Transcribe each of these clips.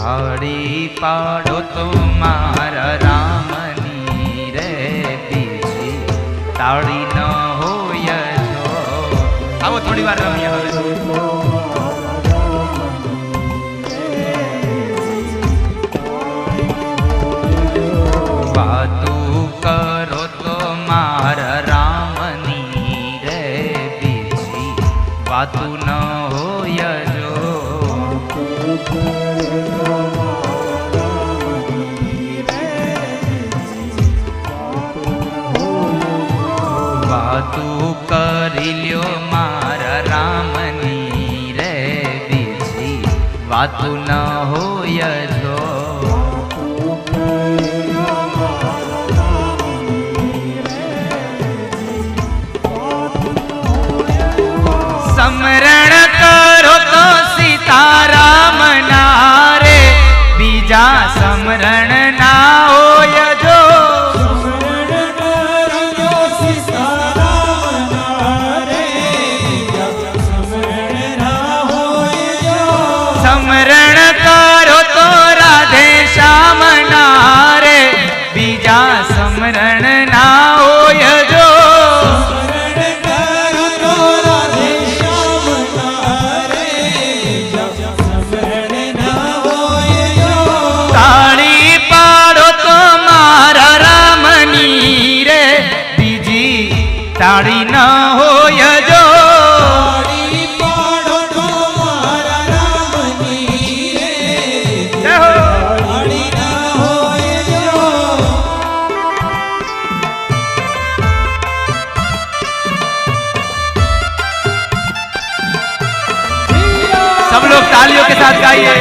તાળી પાડો તો મારા રામની રે બીજી તાળી ન હોય જો. આવો થોડી વાર રમીએ હવે. વાતું કરો તો મારા રામની રે બીજી વાતું ન હોય જો. વાતું કરી લ્યો મારા રામની રે બીજી વાતું ન હોય જો. સમરણ કરો તો સીતારામ ના રે બીજા સમરણ ના હોય જો. સમરણ કરો તો રાધે શ્યામ ના રે બીજા સમરણ ના હોય જો. તાળી પાડો તો મારા રામની રે બીજી તાળી ન હોય જો. सब लोग तालियों के साथ गाइए.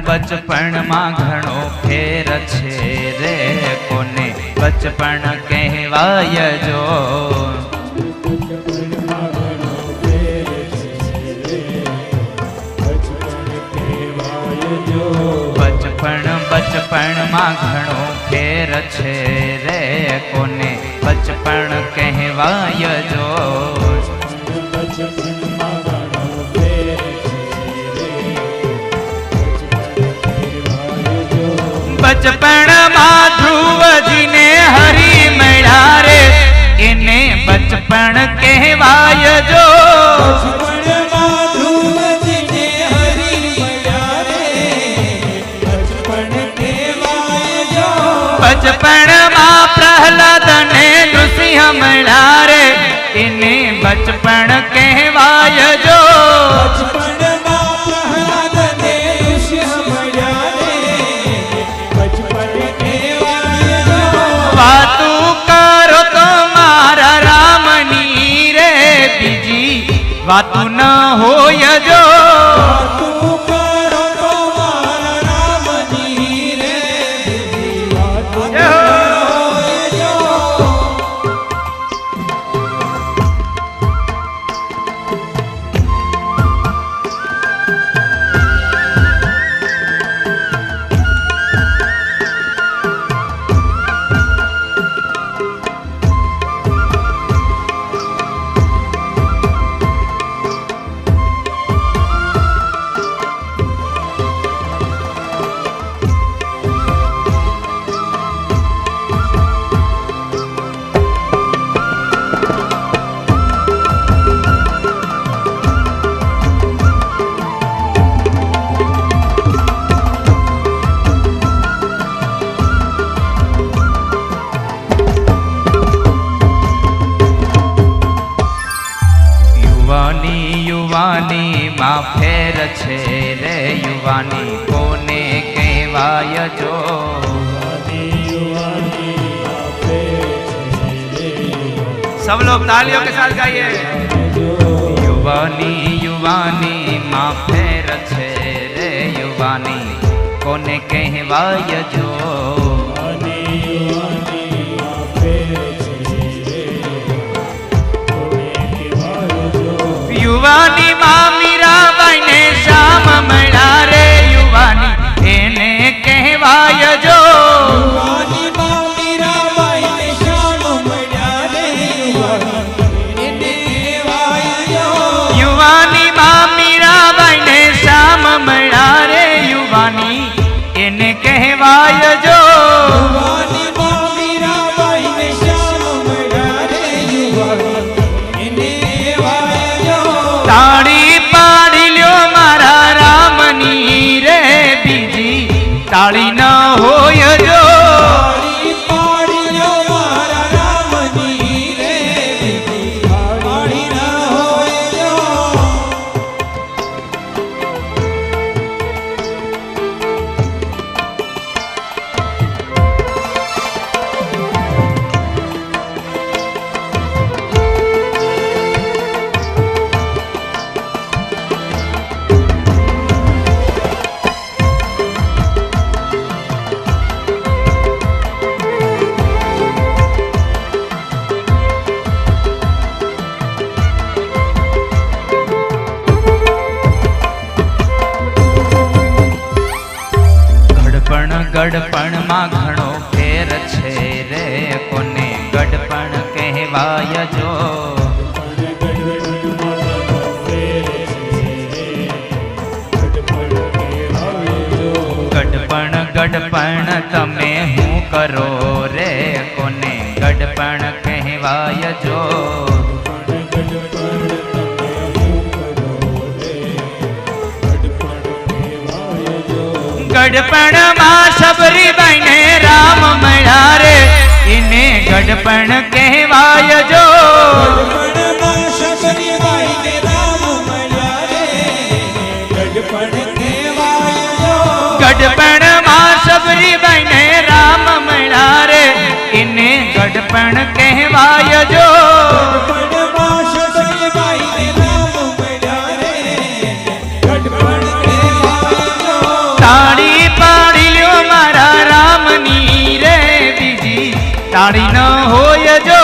बचपन में घणो फेर छे रे कोने बचपन कहवाय जो. बचपन में घणो फेर छे रे कोने बचपन कहवाय जो. बचपन में ध्रुव जी ने हरी मिला रे इने बचपन कहवाय जो. बचपन में प्रहलाद ने नृसिंह मिला रे इने बचपन कहवाय जो. वातू करो तो मारा रामनी रे बीजी वातू न होय जो. युवानी मां फेर छे रे युवानी कोने कहवाय जो. सब लोग तालियों के साथ गाइए. युवानी युवानी मां फेर छे रे युवानी કોને કહેવાય જો યુવાની માં મીરાબાઈ ને શ્યામ મળ્યા રે યુવાની એને કહેવાય જો યુવાની માં મીરાબાઈ ને શ્યામ મળ્યા રે યુવાની એને કહેવાય જો યુવાની માં મીરાબાઈ ને શ્યામ મળ્યા રે યુવાની એને કહેવાય જો યુવાની માં મીરાબાઈ ને શ્યામ મળ્યા રે યુવાની એને તાળી પાડી લ્યો મારા રામની રે બીજી તાળી ન હોય જો તાળી પાડી લ્યો મારા રામની રે બીજી તાળી ન હોય જો ગડપણ માં ઘણો ફેર છે રે કોને ગડપણ કહેવાય જો ગડપણ ગડપણ તમે હું કરો રે કોને ગડપણ કહેવાય જો ગડપણ માં સબરીબાઈ ને રામ મળ્યા રે એને ગડપણ કહેવાય જો ગડપણ માં સબરીબાઈ ને રામ મળ્યા રે ગડપણ કહેવાય જો ગડપણ માં સબરીબાઈ ને રામ મળ્યા રે એને ગડપણ કહેવાય જો ગડપણ માં સબરીબાઈ ને રામ મળ્યા રે ગડપણ તાળી પાડી લ્યો મારા રામની રે બીજી તાળી ન હોય જો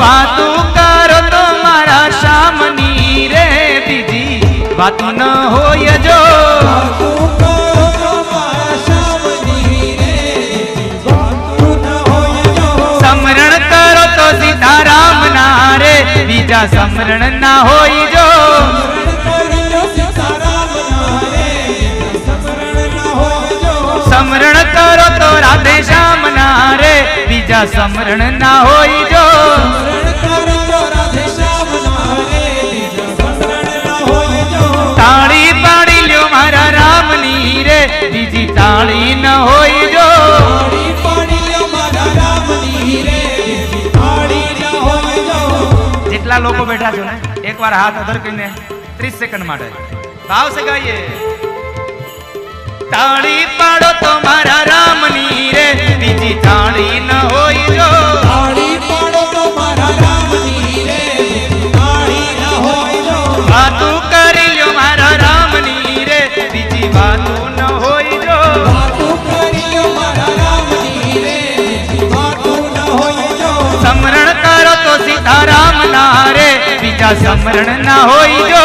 વાતું કરો તો મારા શ્યામની રે બીજી વાતું ન હોય જો સમરણ કરો તો સીતારામ ના રે બીજા સમરણ ના હોય જો સમરણ કરો તો રાધે શ્યામ ના રે બીજા સમરણ ના હોય જો તાળી પાડી લ્યો મારા રામની રે બીજી તાળી ન હોય જો જેટલા લોકો બેઠા છો ને એકવાર હાથ અધર કરીને 30 સેકન્ડ માટે ભાવ સે ગાઈએ તાળી પાડો તો મારા રામની રે બીજી તાળી ન હોય જો તાળી પાડો તો મારા રામની રે બીજી તાળી ન હોય જો વાતું કરી લ્યો મારા રામની રે બીજી વાતું ન હોય જો વાતું કરી લ્યો મારા રામની રે બીજી વાતું ન હોય જો સમરણ કરો તો સીતારામ ના રે બીજા સમરણ ના હોય જો